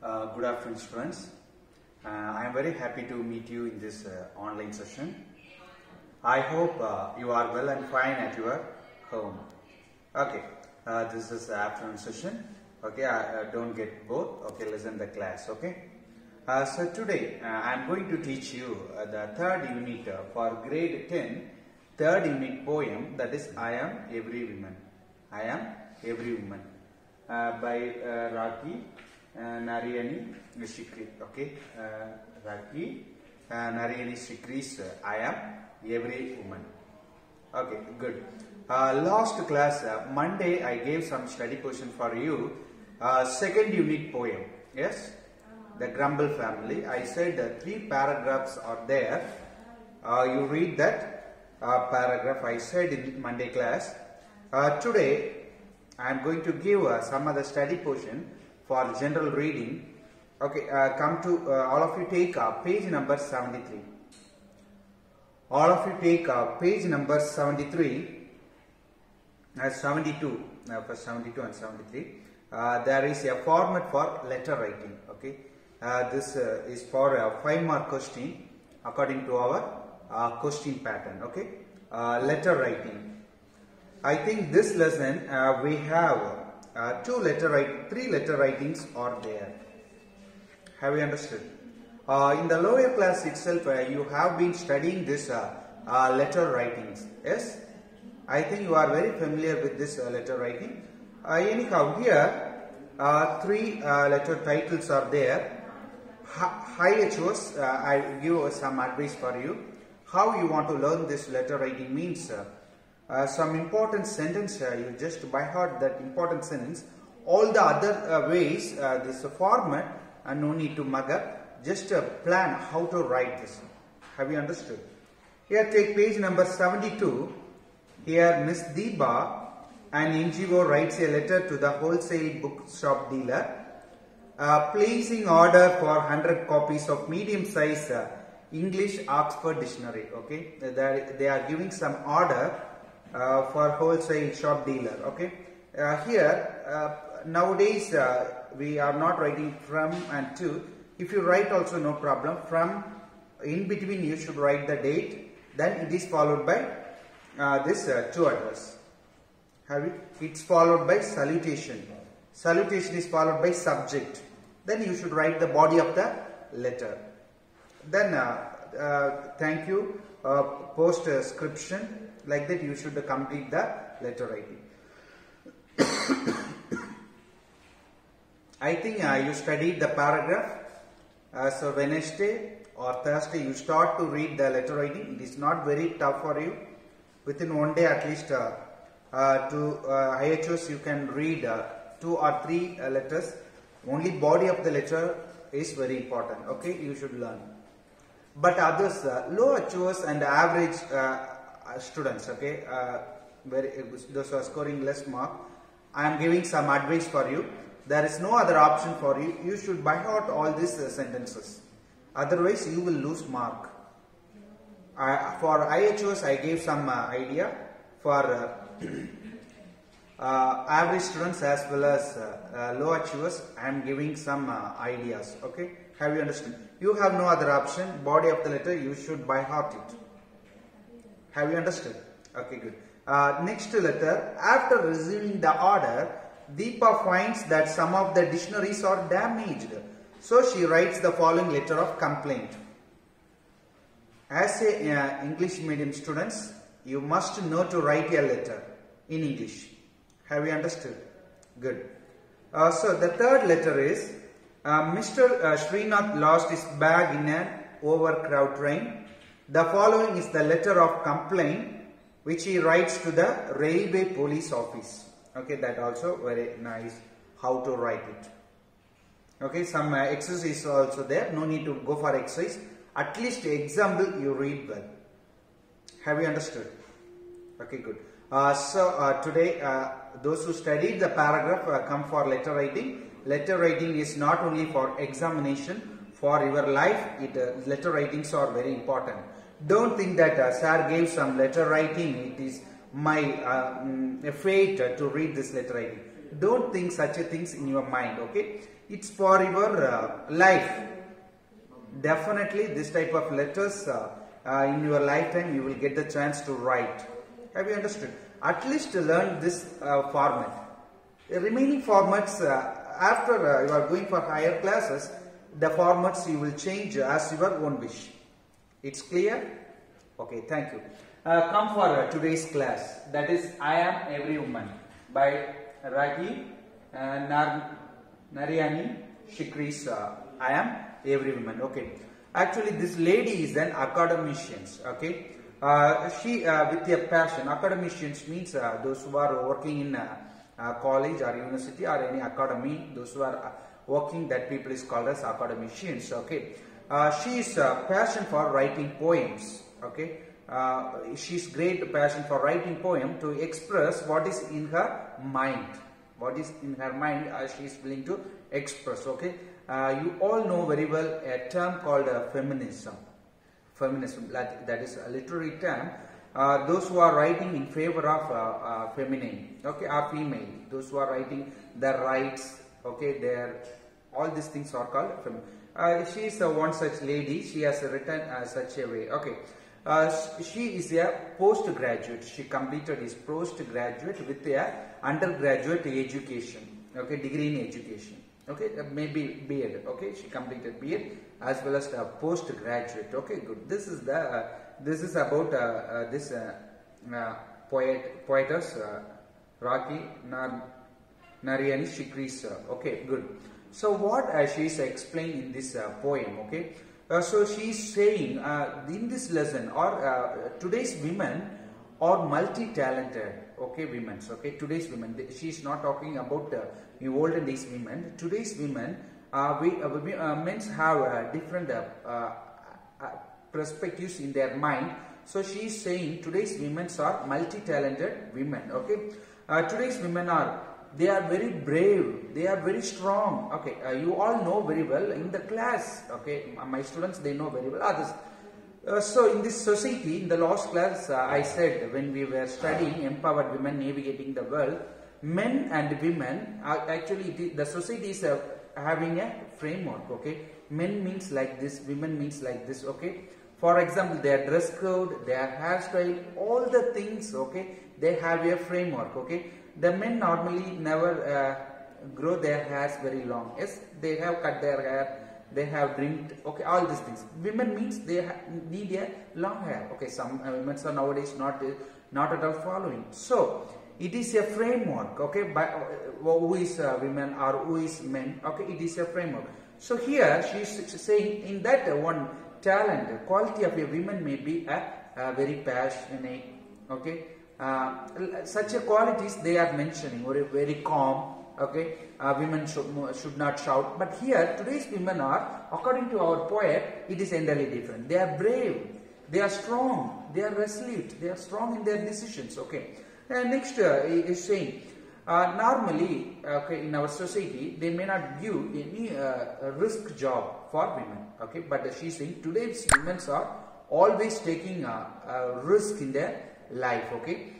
Good afternoon, students. I am very happy to meet you in this online session. I hope you are well and fine at your home. Okay, this is the afternoon session. Okay, don't get bored. Okay, listen the class. Okay. So today I am going to teach you the third unit for grade 10, third unit poem, that is I Am Every Woman. I Am Every Woman by Rakhi Narayani Sikri. Okay, Rakhi Narayani Sikri's I Am Every Woman. Okay, good. Last class, Monday, I gave some study question for you. Second unit poem. Yes, the Grumble family. I said 3 paragraphs are there. You read that paragraph I said in Monday class. Today, I am going to give some other study portion for general reading. Okay, come to all of you take page number 73. All of you take page number 73, 72, for 72 and 73. There is a format for letter writing. Okay, this is for a 5-mark question according to our question pattern. Okay, letter writing. I think this lesson we have 3 letter writings are there. Have you understood? In the lower class itself, you have been studying this letter writings. Yes, I think you are very familiar with this letter writing. Anyhow, here 3 letter titles are there. High HOs, I give some advice for you. How you want to learn this letter writing means some important sentence, you just by heart that important sentence. All the other ways, this format, and no need to mug up, just plan how to write this. Have you understood? Here take page number 72. Here Miss Deepa, an NGO, writes a letter to the wholesale bookshop dealer, placing order for 100 copies of medium size English Oxford Dictionary. Okay, they are giving some order for wholesale shop dealer. Okay, here nowadays we are not writing from and to. If you write also no problem. From, in between you should write the date. Then it is followed by this to address. Have you? It's followed by salutation. Salutation is followed by subject. Then you should write the body of the letter. Then thank you, postscription. Like that you should complete the letter writing. I think you studied the paragraph. So Wednesday or Thursday you start to read the letter writing. It is not very tough for you. Within one day at least to IHOs you can read 2 or 3 letters. Only body of the letter is very important. Okay, you should learn. But others, low HOs and average students, okay, those who are scoring less mark, I am giving some advice for you. There is no other option for you. You should by heart all these sentences. Otherwise, you will lose mark. For IHOs, I gave some idea. For average students as well as low HOs, I am giving some ideas. Okay, have you understood? You have no other option. Body of the letter, you should by heart it. Have you understood? Okay, good. Next letter. After receiving the order, Deepa finds that some of the dictionaries are damaged. So she writes the following letter of complaint. As a English medium students, you must know to write a letter in English. Have you understood? Good. So the third letter is Mr. Srinath lost his bag in an overcrowded train. The following is the letter of complaint which he writes to the railway police office. Okay, that also very nice how to write it. Okay, some exercise is also there. No need to go for exercise. At least example you read well. Have you understood? Okay, good. So today those who studied the paragraph come for letter writing. Letter writing is not only for examination. For your life, letter writings are very important. Don't think that sir gave some letter writing. It is my fate to read this letter writing. don't think such a things in your mind, okay? It's for your life. Definitely this type of letters in your lifetime you will get the chance to write. Have you understood? At least learn this format. The remaining formats, after you are going for higher classes, the formats you will change as your own wish. It's clear? Okay, thank you. Come for today's class, that is I Am Every Woman by Raki Nariani Shikri's I Am Every Woman. Okay, actually this lady is an academician. Okay, she with a passion. Academicians means those who are working in college or university or any academy. Those who are working, that people is called as academicians. Okay, she is passion for writing poems. Okay, she's great passion for writing poem to express what is in her mind. What is in her mind, she is willing to express. Okay, you all know very well a term called feminism. Feminism, that is a literary term. Those who are writing in favor of feminine, okay, or female. Those who are writing their rights, okay, their all these things are called feminine. She is one such lady. She has written such a way. Okay. She is a postgraduate. She completed his postgraduate with a undergraduate education. Okay, degree in education. Okay, maybe B.Ed. Okay, she completed B.Ed as well as a postgraduate. Okay, good. This is the this is about this poetess Raki Nariani Shikri's. Okay, good. So what she is explaining in this poem. Okay. So she is saying in this lesson, or today's women are multi-talented. Okay, women. Okay, today's women. She is not talking about the olden days women. Today's women, men have different perspectives in their mind. So she is saying today's women are multi-talented women. Okay, today's women are. They are very brave. They are very strong. Okay, you all know very well in the class. Okay, my students, they know very well. Others. So in this society, in the last class, I said when we were studying empowered women navigating the world, men and women are actually the society is having a framework. Okay, men means like this, women means like this. Okay, for example, their dress code, their hairstyle, all the things. Okay, they have a framework. Okay. The men normally never grow their hairs very long. Yes, they have cut their hair, they have trimmed. Okay, all these things. Women means they need a long hair. Okay, some women are nowadays not at all following. So it is a framework. Okay, by who is women or who is men. Okay, it is a framework. So here she is saying in that one talent, quality of a woman may be a very passionate. Okay. Such a qualities they are mentioning, or very calm. Okay, women should not shout. But here today's women are, according to our poet, it is entirely different. They are brave, they are strong, they are resolute, they are strong in their decisions. Okay. Next is saying normally, okay, in our society they may not give any risk job for women. Okay, but she is saying today's women are always taking a risk in their life. Okay,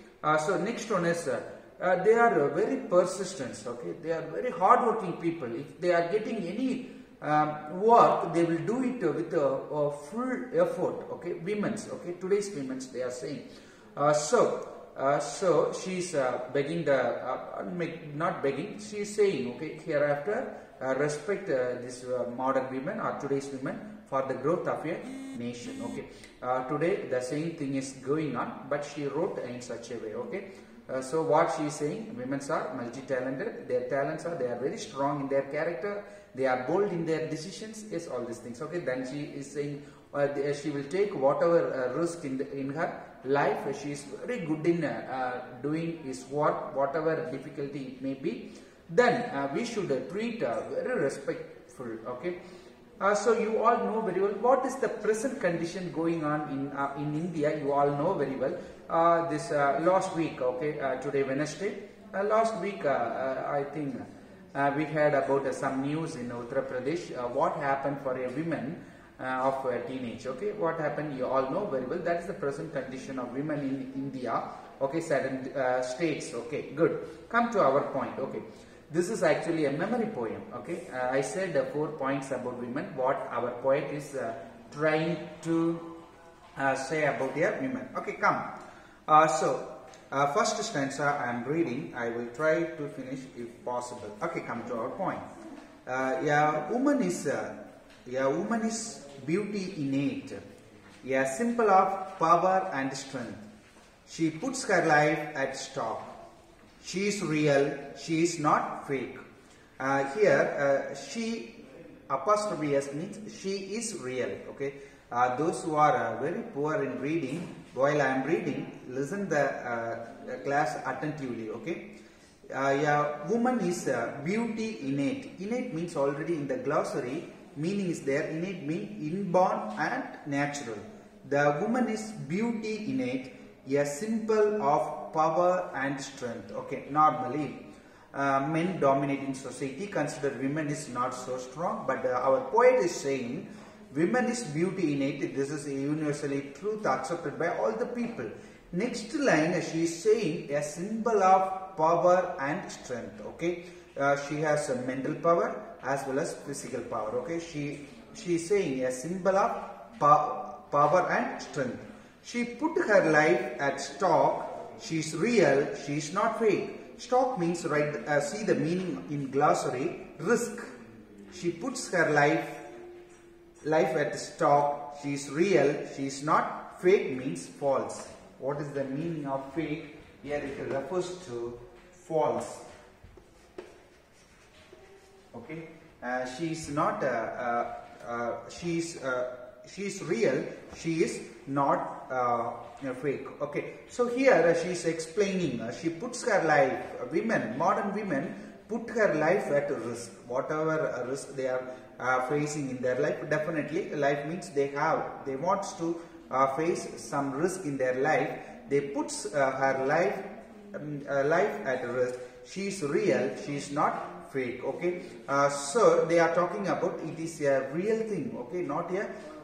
so next one is they are very persistent. Okay, they are very hardworking people. If they are getting any work, they will do it with a full effort. Okay, women's. Okay, today's women's, they are saying. So she is begging not begging. She is saying, okay, hereafter respect this modern women or today's women for the growth of a nation. Okay, today the same thing is going on, but she wrote in such a way. Okay, so what she is saying, women are multi-talented. Their talents are, they are very strong in their character. They are bold in their decisions. Yes, all these things. Okay, then she is saying she will take whatever risk in her life. She is very good in doing his work, whatever difficulty it may be. Then we should treat very respectful. Okay. So you all know very well what is the present condition going on in India. You all know very well. This last week, okay, today Wednesday. Last week, I think we heard about some news in Uttar Pradesh. What happened for a woman of a teenage? Okay, what happened? You all know very well. That is the present condition of women in India. okay, certain states. Okay, good. Come to our point. Okay, this is actually a memory poem. Okay, I said 4 points about women. What our poet is trying to say about their women. Okay, come. First stanza I am reading. I will try to finish if possible. Okay, come to our point. A woman is beauty innate, a symbol of power and strength. She puts her life at stake. She is real. She is not fake. She apostrophe s means she is real. Okay. Those who are very poor in reading, while I am reading, listen the class attentively. Okay. A woman is beauty innate. Innate means already in the glossary. Meaning is there. Innate means inborn and natural. The woman is beauty innate, a symbol of power and strength. Okay. Normally, men dominating society consider women is not so strong, but our poet is saying women is beauty innate. This is a universally truth accepted by all the people. Next line, she is saying a symbol of power and strength. Okay, she has a mental power as well as physical power. Okay, she is saying a symbol of power and strength. She put her life at stake. She is real. She is not fake. Stake means, right? See the meaning in glossary. Risk. She puts her life at stake. She is real. She is not fake means false. What is the meaning of fake? Here it refers to false. Okay. She is not. She is real. She is not fake. Okay. So here she is explaining. She puts her life. Women, modern women, put her life at risk. Whatever risk they are facing in their life, definitely life means they want to face some risk in their life. They put her life at risk. She is real. She is not fake. Okay. So they are talking about it is a real thing. Okay, not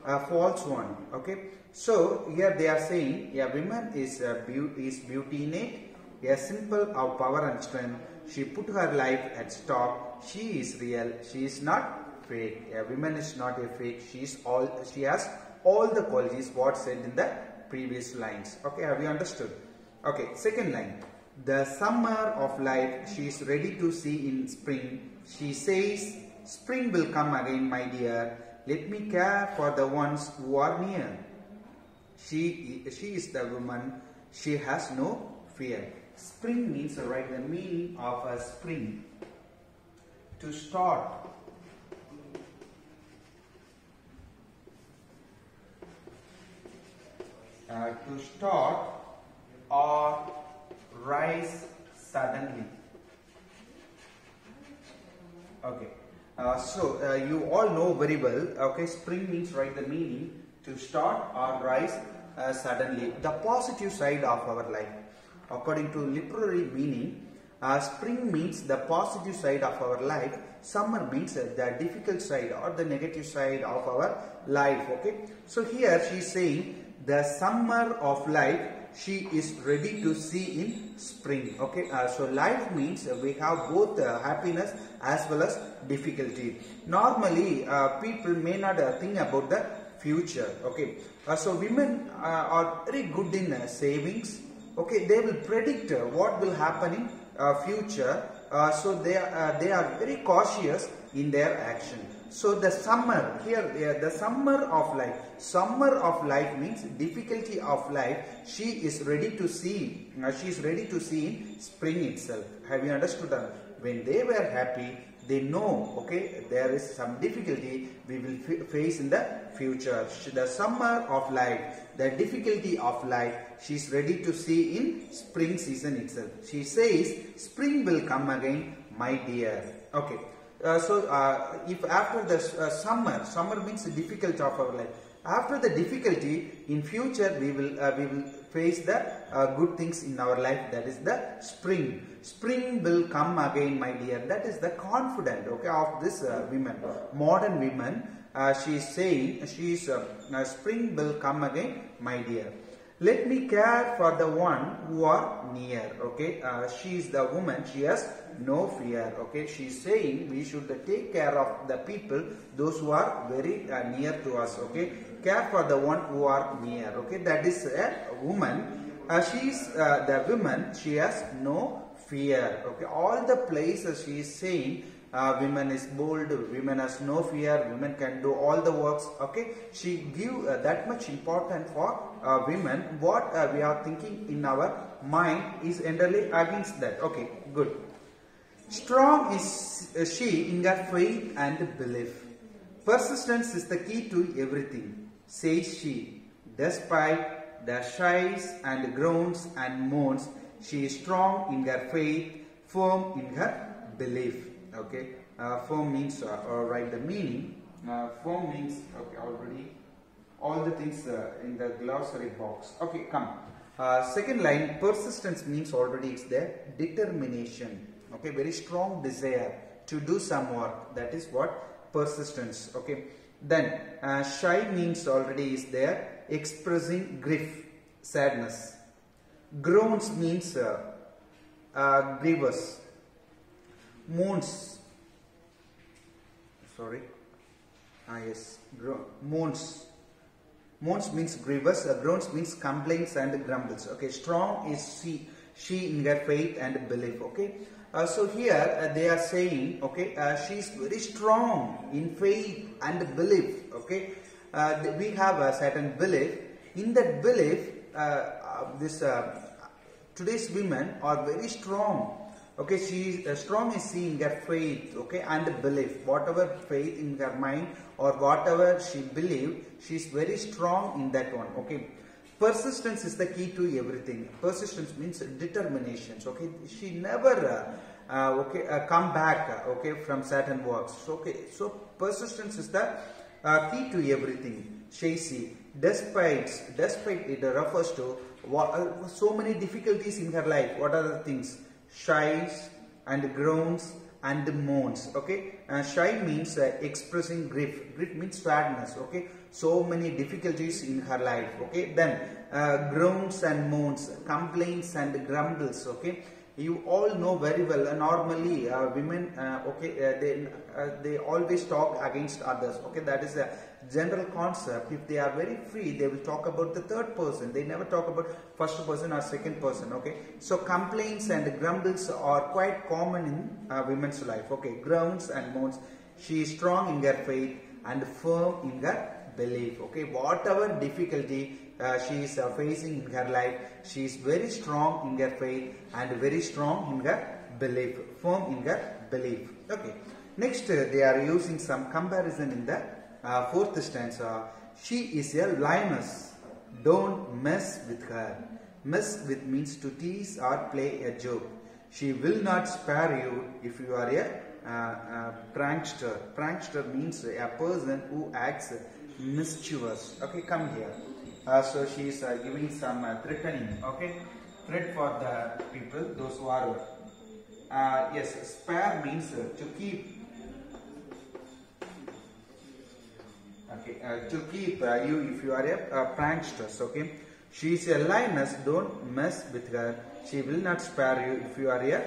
a false one. Okay. So here they are saying a woman is beauty innate, a symbol of power and strength. She put her life at stake. She is real. She is not fake. A woman is not a fake. She has all the qualities what said in the previous lines. Okay, have you understood? Okay, second line. The summer of life she is ready to see in spring. She says, spring will come again, my dear. Let me care for the ones who are near. She is the woman. She has no fear. Spring means, right, the meaning of a spring. To start. To start or rise suddenly. Okay. You all know very well. Okay, spring means, right, the meaning to start or rise suddenly. The positive side of our life. According to literary meaning, spring means the positive side of our life. Summer means the difficult side or the negative side of our life. Okay. So here she is saying the summer of life she is ready to see in spring. Okay. So life means we have both happiness as well as difficulty. Normally people may not think about the future. Okay. So women are very good in savings. Okay, they will predict what will happen in future. So they are very cautious in their action. So the summer here, the summer of life. Summer of life means difficulty of life. She is ready to see. She is ready to see in spring itself. Have you understood that? When they were happy, they know, okay, there is some difficulty we will face in the future. The summer of life, the difficulty of life, she is ready to see in spring season itself. She says, spring will come again, my dear. Okay. If after the summer means the difficulty of our life. After the difficulty, in future we will face the good things in our life. That is the spring. Spring will come again, my dear. That is the confidence, okay, of this women, modern women. She is saying, spring will come again, my dear. Let me care for the one who are near. Okay, she is the woman. She has no fear. Okay, she is saying we should take care of the people, those who are very near to us. Okay, care for the one who are near. Okay, that is a woman. She is the woman. She has no fear. Okay, all the places she is saying. Women is bold, women has no fear, women can do all the works. Okay, she give that much important for women. What we are thinking in our mind is entirely against that. Okay, good. Strong is she in her faith and belief. Persistence is the key to everything, says she. Despite the sighs and groans and moans, she is strong in her faith, firm in her belief. Okay, firm means write the meaning. Firm means, okay, already all the things in the glossary box. Okay, come. Second line, persistence means already it's there. Determination. Okay, very strong desire to do some work. That is what persistence. Okay, then shy means already is there. Expressing grief, sadness. Groans means grievous. Moans, sorry, yes, moans. Moans means grievous, groans means complaints and grumbles. Okay, strong is she in her faith and belief. Okay, so here they are saying, okay, she is very strong in faith and belief. Okay, we have a certain belief. In that belief, today's women are very strong. Okay, she is strong in seeing her faith, okay, and belief. Whatever faith in her mind or whatever she believes, she is very strong in that one. Okay, persistence is the key to everything. Persistence means determination. Okay, she never come back. Okay, from certain works. Okay, so persistence is the key to everything. Chasey, despite it refers to so many difficulties in her life. What are the things? Sighs and groans and moans. Okay, shy means expressing grief. Grief means sadness. Okay, so many difficulties in her life. Okay, then groans and moans, complaints and grumbles. Okay, you all know very well. Normally, women, they always talk against others. Okay, that is a general concept. If they are very free, they will talk about the third person. They never talk about first person or second person. Okay, so complaints and grumbles are quite common in women's life. Okay, groans and moans. She is strong in her faith and firm in her belief. Okay, whatever difficulty she is facing in her life, she is very strong in her faith and very strong in her belief, firm in her belief. Okay, next they are using some comparison in the fourth stanza. She is a lioness, don't mess with her. Mess with means to tease or play a joke. She will not spare you if you are a prankster. Prankster means a person who acts mischievous. Okay, come here. So she is giving some threatening. Okay, threat for the people, those who are yes, spare means to keep. Okay, to keep you if you are a prankster. Okay, she is a lioness, don't mess with her. She will not spare you if you are a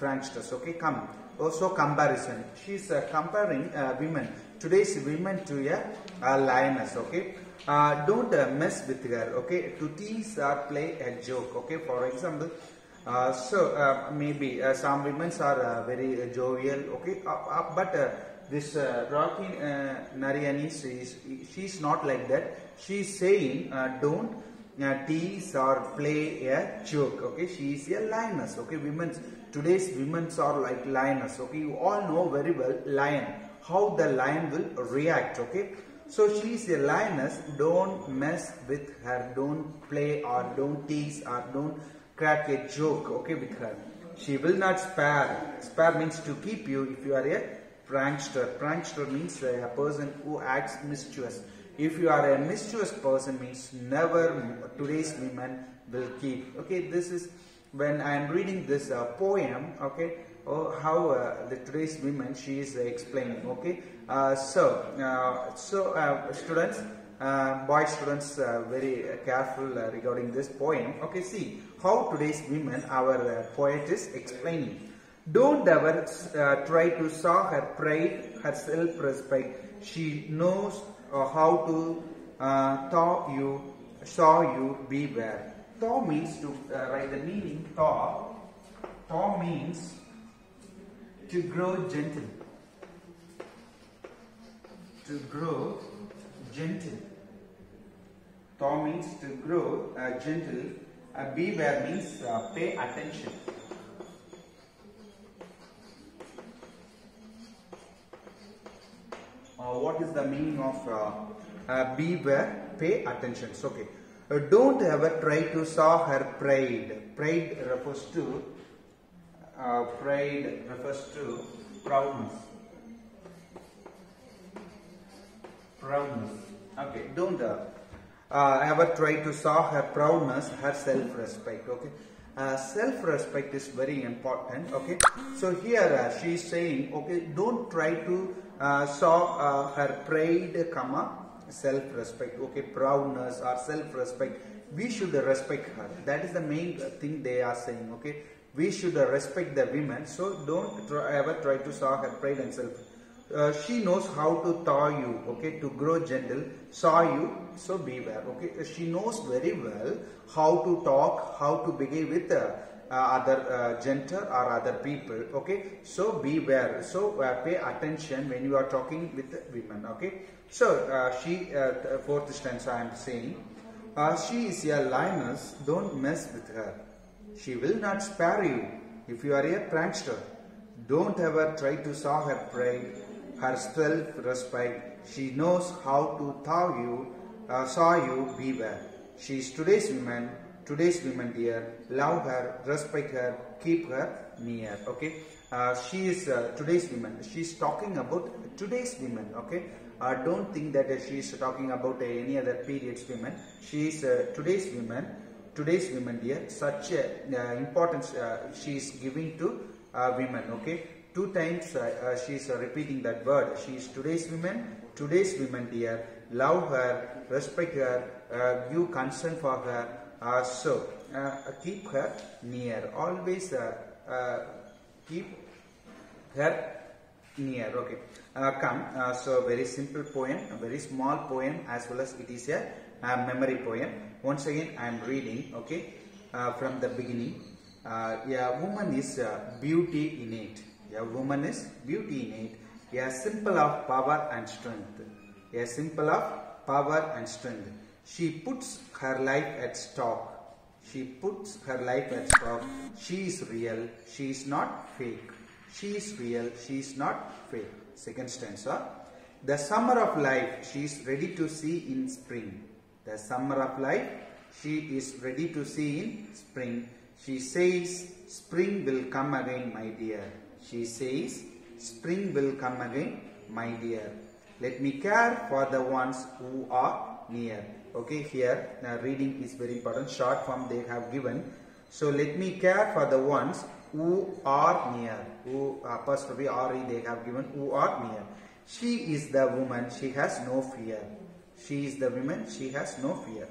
prankster. Okay, come. Also comparison. She is comparing women, today's women, to a lioness. Okay, don't mess with her. Okay, to tease or play a joke. Okay, for example, maybe some women are very jovial. Okay, but this Rocky Narayan she's not like that. She's saying don't tease or play a joke. Okay, she is a lioness. Okay, today's women are like lioness. Okay, you all know very well lion, how the lion will react. Okay, so she is a lioness, don't mess with her, don't play or don't tease or don't crack a joke. Okay, with her. She will not spare. Spare means to keep you if you are a prankster. Prankster means a person who acts mischievous. If you are a mischievous person, means never today's women will keep. Okay, this is when I am reading this poem. Okay, how the today's women she is explaining. Okay, students, Boy students very careful regarding this poem. Okay, see how today's women, our poet is explaining. Don't ever try to saw her pride, her self-respect. She knows how to saw you, beware. Thaw means to write the meaning. Thaw means to grow gentle. To grow gentle. Thaw means to grow gentle. Beware means pay attention. What is the meaning of beware? Pay attention. Okay. Don't ever try to saw her pride. Pride refers to proudness. Proudness. Okay. Don't ever try to saw her proudness, her self-respect. Okay. Self-respect is very important. Okay. So here she is saying, okay, don't try to saw her pride, self-respect. Okay, proudness or self-respect. We should respect her. That is the main thing they are saying. Okay, we should respect the women. So don't ever try to saw her pride and self. She knows how to thaw you. Okay, to grow gentle, saw you. So beware. Okay, she knows very well how to talk, how to behave with other gender or other people. Okay, so beware. So pay attention when you are talking with women. Okay, so fourth stanza I am saying, she is a lioness, don't mess with her. She will not spare you if you are a prankster. Don't ever try to saw her pride, her self-respect. She knows how to thaw you, saw you, beware. She is today's woman dear. Love her, respect her, keep her near. Okay, she is today's woman. She is talking about today's women. Okay, don't think that she is talking about any other periods women. She is today's women dear. Such importance she is giving to women. Okay, 2 times she is repeating that word. She is today's women dear. Love her, respect her, give concern for her. So keep her near. Always keep her near. Okay. So very simple poem, a very small poem, as well as it is a memory poem. Once again I am reading. Okay, from the beginning. A woman is beauty innate. A woman is beauty innate. A symbol of power and strength. A symbol of power and strength. She puts her life at stake. She puts her life at stake. She is real. She is not fake. She is real. She is not fake. Second stanza. The summer of life she is ready to see in spring. The summer of life she is ready to see in spring. She says spring will come again, my dear. She says spring will come again, my dear. Let me care for the ones who are near. Okay, here reading is very important. Short form they have given. So let me care for the ones who are near. Who apostrophe RE they have given. Who are near. She is the woman. She has no fear. She is the woman. She has no fear.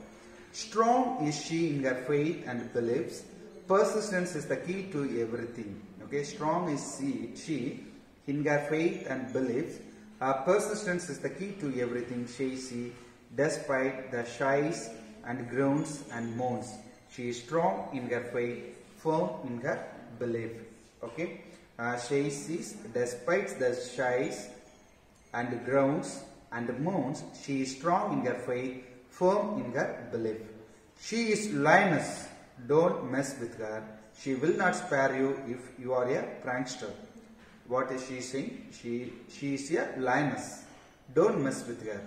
Strong is she in her faith and beliefs. Persistence is the key to everything. Okay, strong is she in her faith and beliefs. Persistence is the key to everything. She despite the shies and groans and moans. She is strong in her faith, firm in her belief. Okay, she is despite the shies and groans and moans. She is strong in her faith, firm in her belief. She is lioness. Don't mess with her. She will not spare you if you are a prankster. What is she saying? She is a lioness. Don't mess with her.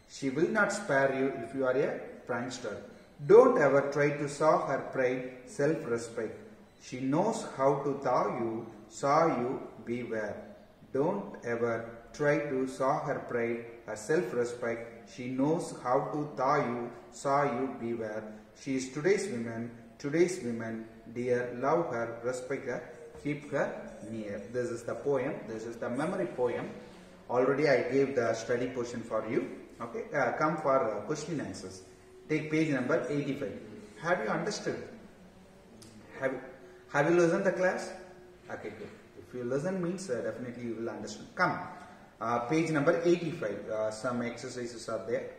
She will not spare you if you are a prankster. Don't ever try to saw her pride, self-respect. She knows how to thaw you, saw you, beware. Don't ever try to saw her pride, her self-respect. She knows how to thaw you, saw you, beware. She is today's woman, dear. Love her, respect her, keep her near. This is the poem. This is the memory poem. Already I gave the study portion for you. Okay, come for question answers. Take page number 85. Have you understood? Have you listened the class? Okay, good. If you listen means definitely you will understand. Come, page number 85. Some exercises are there.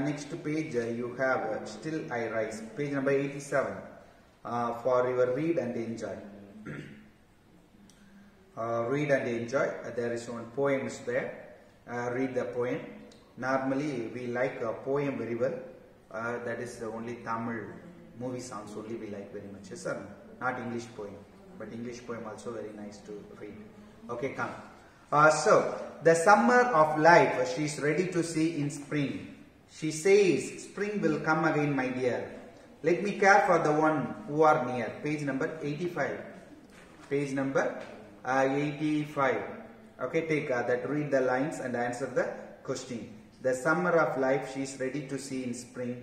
Next page you have Still I Rise. Page number 87 for your read and enjoy. Read and enjoy. There is one poem is there. Read the poem. Normally we like a poem very well. That is the only Tamil movie songs only we like very much. Yes, sir? Not English poem, but English poem also very nice to read. Okay, come. So the summer of life she is ready to see in spring. She says, spring will come again, my dear. Let me care for the one who are near. Page number 85. Page number 85. Okay, take that, read the lines and answer the question. The summer of life she is ready to see in spring.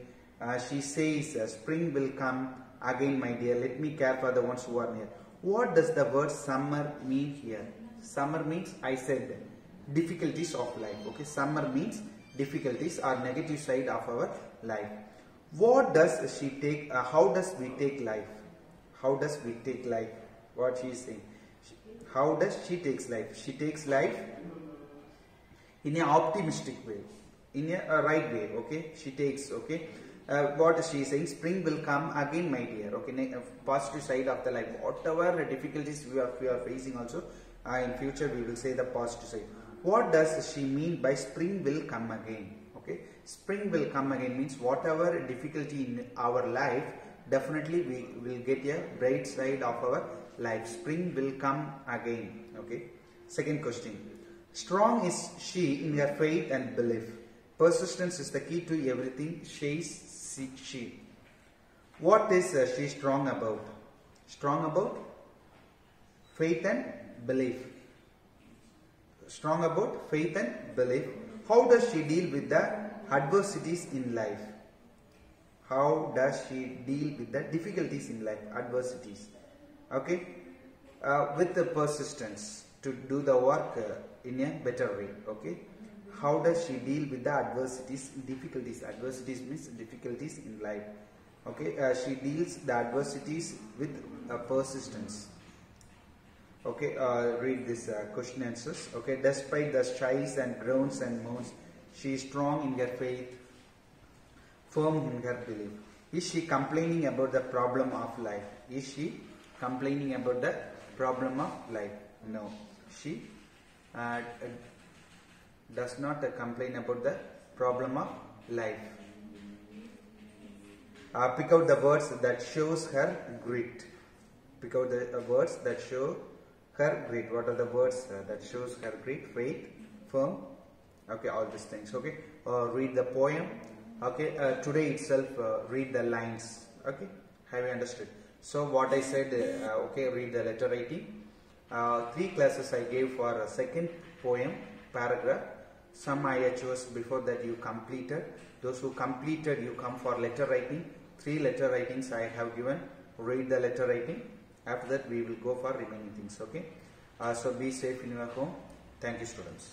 She says, spring will come again, my dear. Let me care for the ones who are near. What does the word summer mean here? Summer means, I said, difficulties of life. Okay, summer means difficulties or negative side of our life. What does she take? How does we take life? How does we take life? What she is saying. How does she takes life? She takes life in an optimistic way, in a right way. Okay, she takes. Okay, what is she saying? Spring will come again, my dear. Okay, positive side of the life. Whatever difficulties we are facing, also in future we will say the positive side. What does she mean by spring will come again? Okay, spring will come again means whatever difficulty in our life, definitely we will get a bright side of our life. Spring will come again. Okay. Second question. Strong is she in her faith and belief. Persistence is the key to everything. She. What is she strong about? Strong about faith and belief. Strong about faith and belief. How does she deal with the adversities in life? How does she deal with the difficulties in life, adversities? Okay, with the persistence to do the work in a better way. Okay, how does she deal with the adversities, difficulties? Adversities means difficulties in life. Okay, she deals the adversities with persistence. Okay, read this question answers. Okay, despite the strides and groans and moans, she is strong in her faith, firm in her belief. Is she complaining about the problem of life? Is she complaining about the problem of life? No, she does not complain about the problem of life. Pick out the words that shows her grit. Pick out the words that show her grit. What are the words that shows her grit? Faith, firm. Okay, all these things. Okay, read the poem. Okay, today itself read the lines. Okay, have you understood? So what I said, okay, read the letter writing. 3 classes I gave for a second poem, paragraph. Some I chose before that you completed. Those who completed, you come for letter writing. 3 letter writings I have given. Read the letter writing. After that we will go for remaining things. Okay. So be safe in your home. Thank you, students.